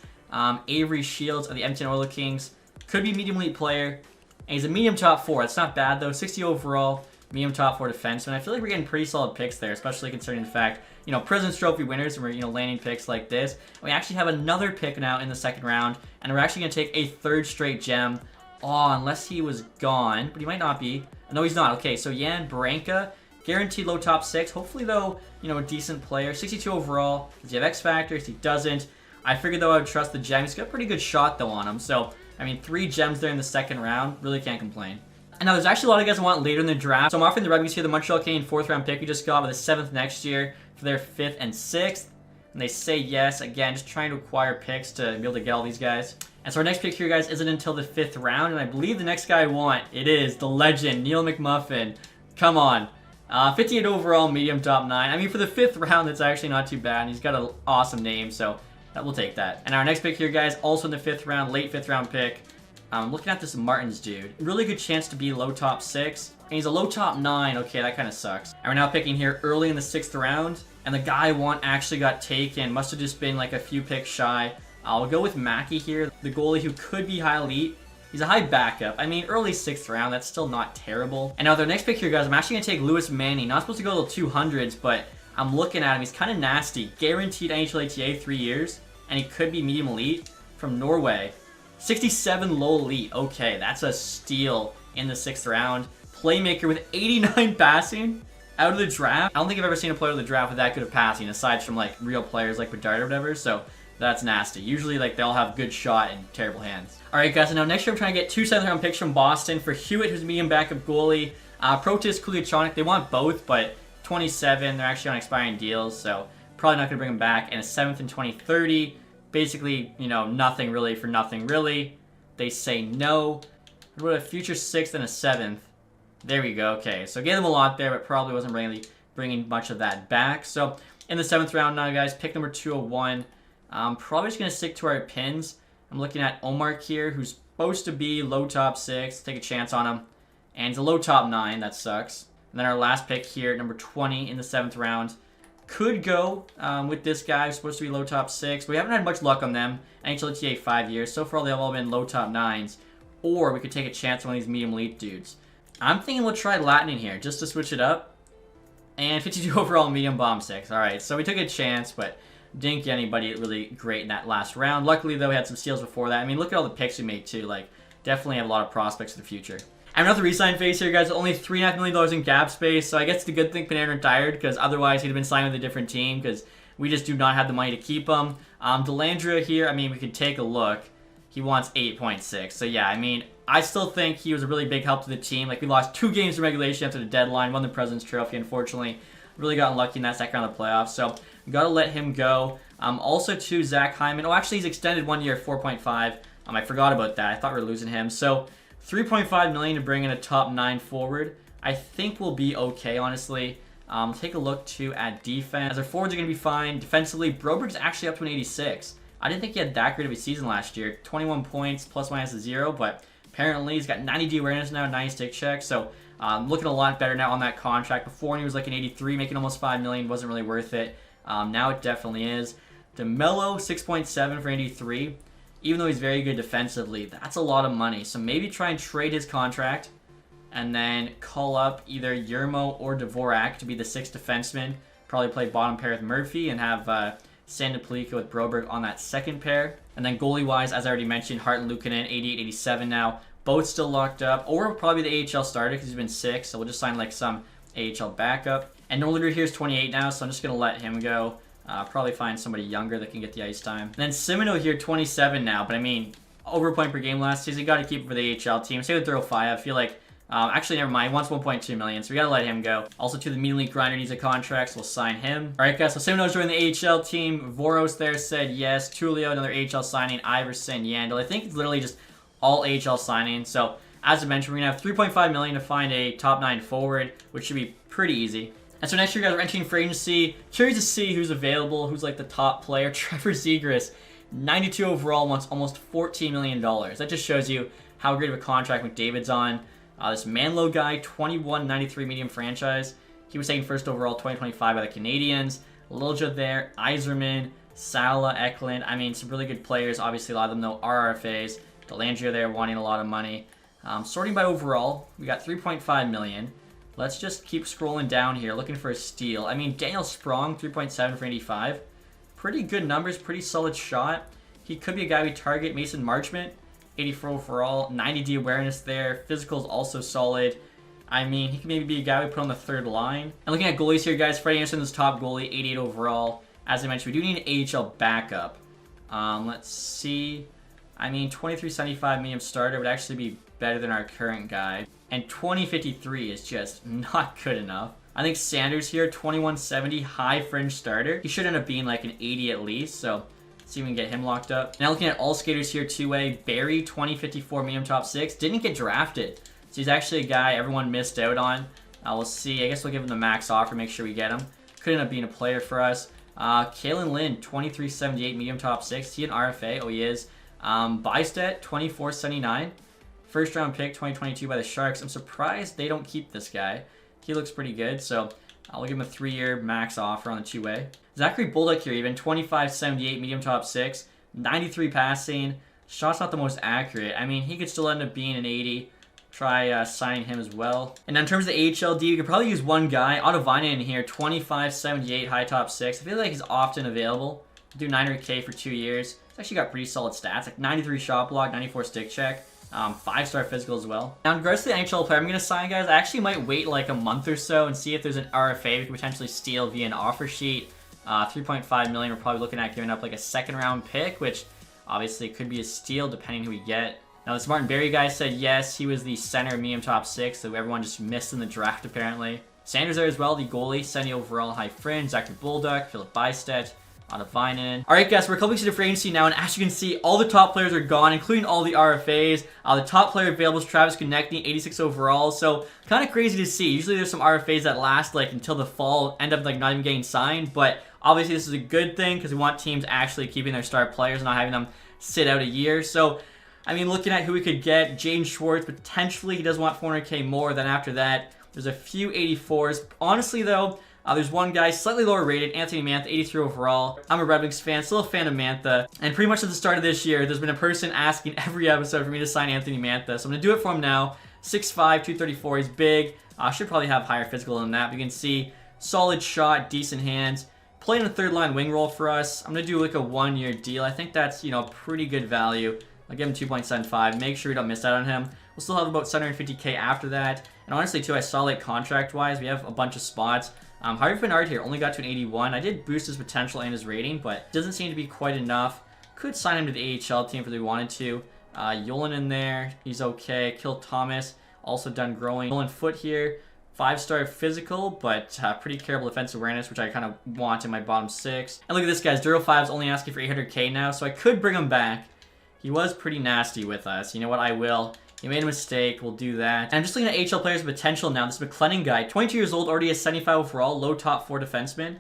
Avery Shields of the Edmonton Oilers Kings. Could be medium elite player. And he's a medium top 4. That's not bad, though. 60 overall, medium top 4 defenseman. I feel like we're getting pretty solid picks there, especially considering the fact, President's Trophy winners, and we're, landing picks like this. And we actually have another pick now in the second round, and we're actually going to take a third straight gem. Oh, unless he was gone, but he might not be. No, he's not. Okay, so Jan Branca, guaranteed low top 6. Hopefully, though, a decent player. 62 overall. Does he have X Factors? He doesn't. I figured, though, I would trust the gem. He's got a pretty good shot, though, on him. So, 3 gems there in the second round. Really can't complain. And now there's actually a lot of guys I want later in the draft. So I'm offering the Rugby's here the Montreal Canadiens 4th round pick we just got with a 7th next year for their 5th and 6th. And they say yes. Again, just trying to acquire picks to be able to get all these guys. And so our next pick here, guys, isn't until the 5th round. And I believe the next guy I want, it is the legend, Neil McMuffin. Come on. 58 overall, medium top 9. For the 5th round, that's actually not too bad. And he's got an awesome name, so we'll take that. And our next pick here, guys, also in the 5th round, late 5th round pick. Looking at this Martins dude. Really good chance to be low top 6. And he's a low top 9. Okay, that kind of sucks. And we're now picking here early in the 6th round. And the guy I want actually got taken. Must have just been like a few picks shy. I'll go with Mackey here, the goalie who could be high elite. He's a high backup. Early 6th round, that's still not terrible. And now the next pick here, guys, I'm actually going to take Lewis Manning. Not supposed to go to the 200s, but I'm looking at him. He's kind of nasty. Guaranteed NHL ATA 3 years. And he could be medium elite from Norway. 67 low elite. Okay, that's a steal in the 6th round. Playmaker with 89 passing out of the draft. I don't think I've ever seen a player of the draft with that good of passing, aside from like real players like Bedard or whatever. So that's nasty. Usually like they all have good shot and terrible hands. All right, guys. So now next year I'm trying to get 2 7th round picks from Boston for Hewitt, who's a medium backup goalie. Protis, Kuliachonic. They want both, but 27. They're actually on expiring deals, so probably not gonna bring them back. And a 7th in 2030. Basically, nothing really for nothing really. They say no. What a future 6th and a 7th. There we go. Okay, so gave them a lot there, but probably wasn't really bringing much of that back. So in the 7th round now, guys, pick number 201. I'm probably just going to stick to our pins. I'm looking at Omar here, who's supposed to be low top 6. Take a chance on him. And he's a low top 9. That sucks. And then our last pick here, number 20 in the 7th round. Could go with this guy who's supposed to be low top 6. We haven't had much luck on them. NHL 5 years. So far, they've all been low top 9s. Or we could take a chance on one of these medium elite dudes. I'm thinking we'll try Latin in here just to switch it up. And 52 overall, medium bomb 6. Alright, so we took a chance, but didn't get anybody really great in that last round. Luckily, though, we had some steals before that. Look at all the picks we made, too. Like, definitely have a lot of prospects for the future. I'm not the re-sign phase here, guys. Only $3.5 million in cap space, so I guess it's a good thing Panarin retired, because otherwise he'd have been signed with a different team, because we just do not have the money to keep him. Delandria here, we could take a look. He wants 8.6, so yeah, I still think he was a really big help to the team. Like, we lost 2 games in regulation after the deadline, won the President's Trophy, unfortunately. Really got unlucky in that second round of the playoffs, so got to let him go. Also, to Zach Hyman. Oh, actually, he's extended 1 year, 4.5. I forgot about that. I thought we were losing him. So, $3.5 million to bring in a top 9 forward. I think we'll be okay, honestly. Take a look, too, at defense. As our forwards are going to be fine. Defensively, Broberg's actually up to an 86. I didn't think he had that great of a season last year. 21 points, plus minus a 0, but apparently he's got 90 D awareness now, 90 stick check. So, looking a lot better now on that contract. Before, when he was like an 83, making almost $5 million, wasn't really worth it. Now it definitely is. DeMello, 6.7 for 83. Even though he's very good defensively, that's a lot of money. So maybe try and trade his contract and then call up either Yermo or Dvorak to be the 6th defenseman. Probably play bottom pair with Murphy and have Sandaplica with Broberg on that second pair. And then goalie-wise, as I already mentioned, Hart and Luukkonen, 88, 87 now. Both still locked up. Or probably the AHL starter because he's been sick. So we'll just sign like some AHL backup. And Norlinder here is 28 now, so I'm just going to let him go. Probably find somebody younger that can get the ice time. And then Simino here, 27 now. But over a point per game last season. You got to keep it for the AHL team. Same with Thurofai. I feel like, actually, never mind. He wants 1.2 million, so we got to let him go. Also, to the medium league grinder needs a contract, so we'll sign him. All right, guys. So Simino's joining the AHL team. Voros there said yes. Tulio, another AHL signing. Iverson, Yandel. I think it's literally just all AHL signings. So as I mentioned, we're gonna have 3.5 million to find a top 9 forward, which should be pretty easy. And so next year, guys, we're entering free agency. Curious to see who's available, who's like the top player. Trevor Zegras, 92 overall, wants almost $14 million. That just shows you how great of a contract McDavid's on. This Manlow guy, 21.93 medium franchise. He was taken first overall 2025 by the Canadiens. Lilja there, Yzerman, Sala, Eklund. Some really good players. Obviously, a lot of them, though, are RFAs. Delandria there wanting a lot of money. Sorting by overall, we got 3.5 million. let's just keep scrolling down here, looking for a steal. I mean, Daniel Sprong, 3.7 for 85. Pretty good numbers, pretty solid shot. He could be a guy we target. Mason Marchment, 84 overall, 90 D awareness there. Physical's also solid. I mean, he could maybe be a guy we put on the third line. And looking at goalies here, guys, Freddie Anderson is top goalie, 88 overall. As I mentioned, we do need an AHL backup. Let's see. I mean, 23.75 medium starter would actually be better than our current guy. And 20.53 is just not good enough. I think Sanders here, 21.70 high fringe starter. He should end up being like an 80 at least, so let's see if we can get him locked up. Now looking at all skaters here, two-way, Barry, 20.54 medium top 6. Didn't get drafted, so he's actually a guy everyone missed out on. We'll see. I guess we'll give him the max offer, make sure we get him. Could end up being a player for us. Kalen Lynn, 23.78 medium top 6. He an RFA? Oh, he is. Bystedt, 24.79. First round pick, 2022 by the Sharks. I'm surprised they don't keep this guy. He looks pretty good, so I'll give him a 3-year max offer on the two-way. Zachary Bolduc here, even 25.78 medium top 6. 93 passing. Shot's not the most accurate. I mean, he could still end up being an 80. Try signing him as well. And in terms of the AHLD, we could probably use one guy. Otto Vainen in here, 25.78 high top 6. I feel like he's often available. Do 900K for 2 years. He's actually got pretty solid stats, like 93 shot block, 94 stick check. 5-star physical as well. Now, in regards to the NHL player I'm going to sign, guys, I actually might wait like a month or so and see if there's an RFA we can potentially steal via an offer sheet. 3.5 million, we're probably looking at giving up like a second-round pick, which obviously could be a steal depending who we get. Now, this Martin Berry guy said yes, he was the center medium top 6, so everyone just missed in the draft apparently. Sanders there as well, the goalie, 70 overall high fringe, Zachary Bolduc, Philip Bystedt, Otto Vainen. Alright guys, we're a couple weeks into free agency now, and as you can see, all the top players are gone, including all the RFAs. The top player available is Travis Konechny, 86 overall, so kind of crazy to see. Usually there's some RFAs that last like until the fall, end up like not even getting signed, but obviously this is a good thing because we want teams actually keeping their star players and not having them sit out a year. So, I mean, looking at who we could get, Jaden Schwartz, potentially he does want 400K more. Then after that, there's a few 84s. Honestly though, there's one guy slightly lower rated, Anthony Mantha, 83 overall. I'm a Red Wings fan, still a fan of Mantha. And pretty much at the start of this year, there's been a person asking every episode for me to sign Anthony Mantha. So I'm going to do it for him now. 6'5", 234, he's big. Should probably have higher physical than that. But you can see, solid shot, decent hands. Playing a third line wing role for us. I'm going to do like a 1-year deal. I think that's, you know, pretty good value. I'll give him 2.75. Make sure we don't miss out on him. We'll still have about 750K after that. And honestly, too, I saw like contract-wise, we have a bunch of spots. Harvey Bernard here only got to an 81. I did boost his potential and his rating, but doesn't seem to be quite enough. Could sign him to the AHL team if we wanted to. Yolen in there, he's okay. Kill Thomas, also done growing. Yolen Foot here, 5-star physical, but pretty terrible defensive awareness, which I kind of want in my bottom 6. And look at this, guys. Duro 5's only asking for 800K now, so I could bring him back. He was pretty nasty with us. You know what? I will. He made a mistake. We'll do that. And I'm just looking at AHL players' potential now. This McLennan guy, 22 years old, already has 75 overall, low top 4 defenseman.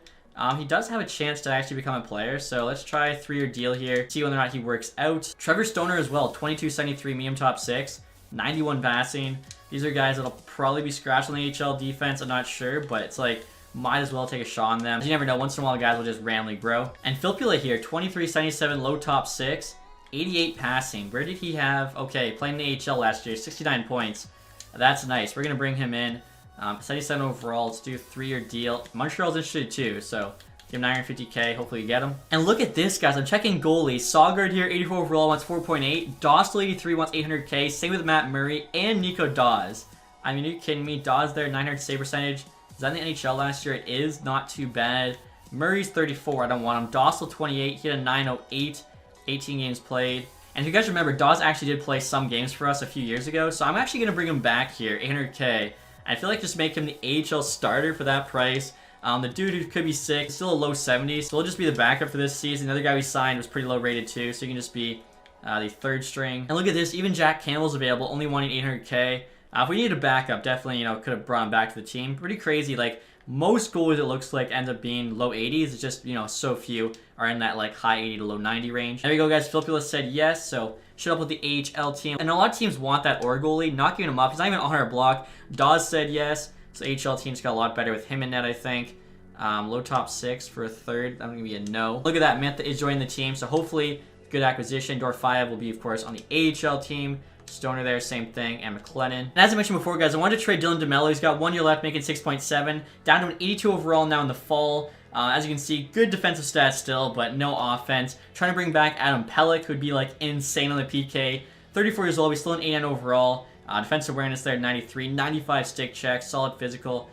He does have a chance to actually become a player, so let's try a 3-year deal here, see whether or not he works out. Trevor Stoner as well, 22.73 medium top 6, 91 passing. These are guys that'll probably be scratched on the AHL defense, I'm not sure, but it's like, might as well take a shot on them. You never know, once in a while guys will just randomly grow. And Filppula here, 23.77 low top 6, 88 passing. Where did he have? Okay, playing the AHL last year, 69 points. That's nice. We're going to bring him in. 77 overall. Let's do a 3-year deal. Montreal's interested too, so give him 950K. Hopefully you get him. And look at this, guys. I'm checking goalies. Sawgard here, 84 overall, wants 4.8. Dostal, 83, wants 800K. Same with Matt Murray and Nico Dawes. I mean, are you kidding me? Dawes there, 900 save percentage. Is that in the NHL last year? It is. Not too bad. Murray's 34. I don't want him. Dostal, 28. He had a 908. 18 games played. And if you guys remember, Dawes actually did play some games for us a few years ago, so I'm actually going to bring him back here, 800K. I feel like just make him the AHL starter for that price. The dude who could be sick, still a low 70s, so he'll just be the backup for this season. The other guy we signed was pretty low rated too, so he can just be the 3rd string. And look at this, even Jack Campbell's available, only wanting 800K. If we needed a backup, definitely, you know, could have brought him back to the team. Pretty crazy, like, most goalies it looks like end up being low 80s. It's just, you know, so few are in that like high 80 to low 90 range. There we go, guys. Filppula said yes, so should up with the AHL team. And a lot of teams want that or goalie, not giving him up. He's not even on our block. Dawes said yes, so AHL team's got a lot better with him in net, I think. Low top 6 for a 3rd. That's going to be a no. Look at that. Mantha is joining the team, so hopefully good acquisition. Door 5 will be, of course, on the AHL team. Stoner there, same thing, and McLennan. And as I mentioned before, guys, I wanted to trade Dylan DeMello. He's got 1 year left, making 6.7, down to an 82 overall now in the fall. As you can see, good defensive stats still, but no offense. Trying to bring back Adam Pelech, who would be like insane on the PK. 34 years old, he's still an 89 overall. Defensive awareness there, 93, 95 stick checks, solid physical.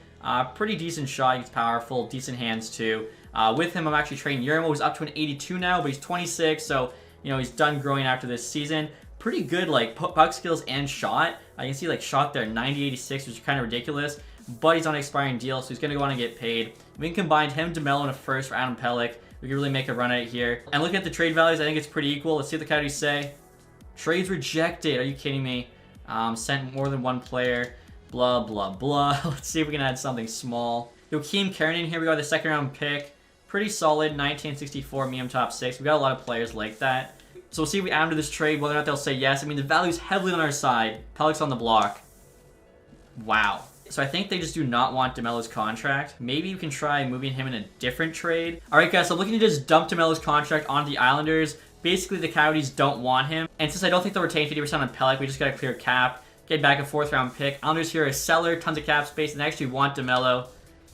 Pretty decent shot, he's powerful, decent hands too. With him, I'm actually trading Yermo, who's up to an 82 now, but he's 26, so you know he's done growing after this season. Pretty good like puck skills and shot. You can see like shot there, 90-86, which is kind of ridiculous. But he's on an expiring deal, so he's going to go on and get paid. We can combine him, DeMello, and a first for Adam Pelech. We can really make a run at it here. And looking at the trade values, I think it's pretty equal. Let's see what the Coyotes say. Trades rejected. Are you kidding me? Sent more than one player. Blah, blah, blah. Let's see if we can add something small. Joakim Kärnän, here we go, the second round pick. Pretty solid, 1964, medium top 6. We got a lot of players like that. So we'll see if we add them to this trade, whether or not they'll say yes. I mean, the value's heavily on our side. Pelech's on the block. Wow. So I think they just do not want DeMello's contract. Maybe you can try moving him in a different trade. All right, guys, so I'm looking to just dump DeMello's contract onto the Islanders. Basically, the Coyotes don't want him. And since I don't think they'll retain 50% on Pelech, we just got to clear cap. Get back a 4th round pick. Islanders here are a seller, tons of cap space, and they actually want DeMello.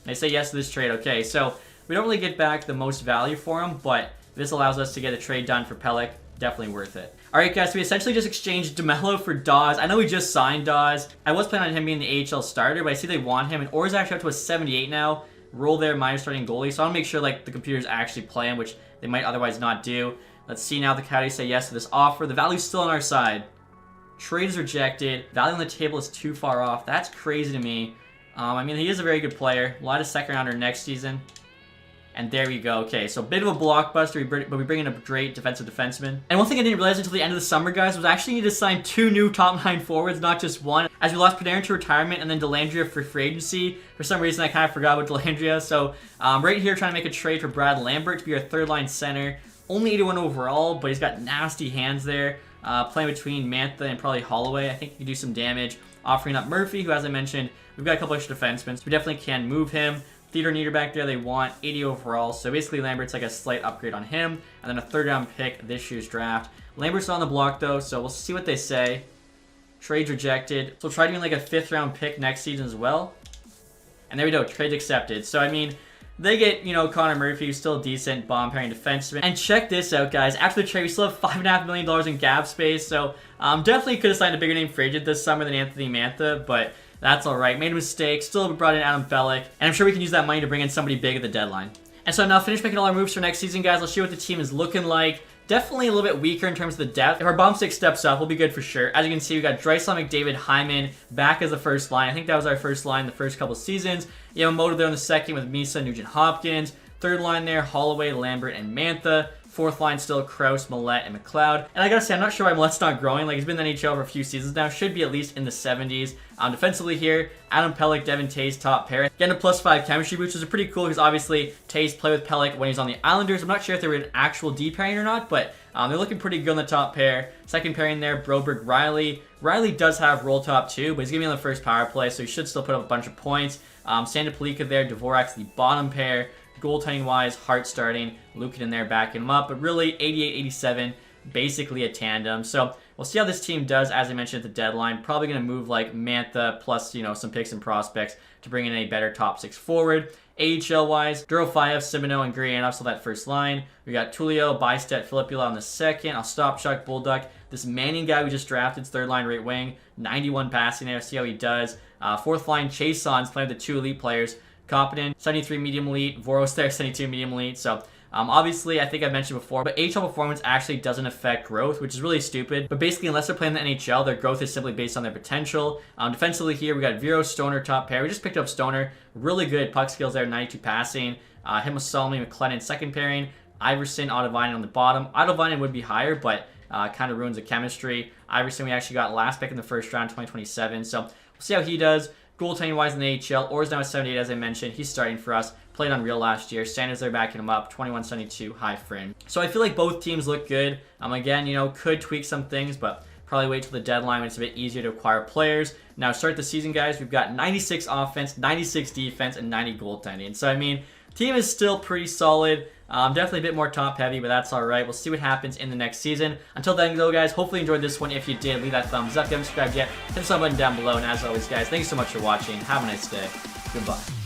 They say yes to this trade. Okay, so we don't really get back the most value for him, but this allows us to get a trade done for Pelech. Definitely worth it. Alright guys, so we essentially just exchanged DeMello for Dawes. I know we just signed Dawes. I was planning on him being the AHL starter, but I see they want him. And Orr's actually up to a 78 now. Roll there, minus starting goalie. So I want to make sure like the computers actually play him, which they might otherwise not do. Let's see now the Coyotes say yes to this offer. The value's still on our side. Trade is rejected. Value on the table is too far off. That's crazy to me. I mean, he is a very good player. A lot of second rounder next season. And there we go. Okay, so a bit of a blockbuster, but we bring in a great defensive defenseman. And one thing I didn't realize until the end of the summer, guys, was I actually need to sign 2 new top 9 forwards, not just one. As we lost Panarin to retirement and then Dellandrea for free agency. For some reason, I kind of forgot about Dellandrea. So right here, trying to make a trade for Brad Lambert to be our 3rd line center. Only 81 overall, but he's got nasty hands there. Playing between Mantha and probably Holloway. I think he can do some damage. Offering up Murphy, who, as I mentioned, we've got a couple extra defensemen, so we definitely can move him. Theodore Niederback there, they want 80 overall. So basically, Lambert's like a slight upgrade on him. And then a 3rd round pick this year's draft. Lambert's on the block, though, so we'll see what they say. Trades rejected. So we'll try doing like a 5th round pick next season as well. And there we go, trade accepted. So, I mean, they get, you know, Connor Murphy, who's still a decent bomb-pairing defenseman. And check this out, guys. After the trade, we still have $5.5 million in cap space. So, definitely could have signed a bigger name free agent this summer than Anthony Mantha, but that's all right. Made a mistake. Still brought in Adam Pelech. And I'm sure we can use that money to bring in somebody big at the deadline. And so I'm now finished making all our moves for next season, guys. Let's see what the team is looking like. Definitely a little bit weaker in terms of the depth. If our bomb 6 steps up, we'll be good for sure. As you can see, we got Draisaitl, McDavid, Hyman back as the first line. I think that was our first line the first couple seasons. Yamamoto there on the second with Misa, Nugent Hopkins. 3rd line there, Holloway, Lambert, and Mantha. 4th line still Krause, Millette, and McLeod. And I gotta say, I'm not sure why Millette's not growing. Like, he's been in the NHL for a few seasons now. Should be at least in the 70s. Defensively here, Adam Pelech, Devin Tays, top pair. Getting a +5 chemistry boost, which is pretty cool because obviously Tays played with Pelech when he's on the Islanders. I'm not sure if they were an actual D pairing or not, but they're looking pretty good on the top pair. Second pairing there, Broberg, Riley. Riley does have roll top too, but he's gonna be on the first power play, so he should still put up a bunch of points. Santa Palika there, Dvorak's the bottom pair. Goaltending wise, Hart starting, Lukin in there backing him up, but really 88-87, basically a tandem. So we'll see how this team does, as I mentioned at the deadline. Probably going to move like Mantha plus, you know, some picks and prospects to bring in a better top 6 forward. AHL wise, Durofayev, Simoneau, and Gurianov, so that first line. We got Tulio, Bystedt, Filipula on the second. I'll stop Chuck Bulldog. This Manning guy we just drafted, 3rd line right wing, 91 passing there. See how he does. 4th line, Chase Sons, playing with the 2 elite players. Competent, 73 medium elite, Voros there, 72 medium elite. So obviously, I think I mentioned before, but AHL performance actually doesn't affect growth, which is really stupid. But basically, unless they're playing the NHL, their growth is simply based on their potential. Defensively here, we got Vero, Stoner, top pair. We just picked up Stoner. Really good puck skills there, 92 passing. Himasalmi, McLennan, second pairing. Iverson, Ottavainen on the bottom. Ottavainen would be higher, but kind of ruins the chemistry. Iverson, we actually got last pick in the first round, 2027. So we'll see how he does. Goaltending wise in the AHL, Orr's now at 78, as I mentioned. He's starting for us. Played on Real last year. Sanders there backing him up. 21-72, high frame. So I feel like both teams look good. Again, you know, could tweak some things, but probably wait till the deadline when it's a bit easier to acquire players. Now, start the season, guys. We've got 96 offense, 96 defense, and 90 goaltending. So, I mean, Team is still pretty solid. Definitely a bit more top heavy, but that's alright. We'll see what happens in the next season. Until then, though, guys, hopefully you enjoyed this one. If you did, leave that thumbs up. If you haven't subscribed yet, hit the sub button down below. And as always, guys, thank you so much for watching. Have a nice day. Goodbye.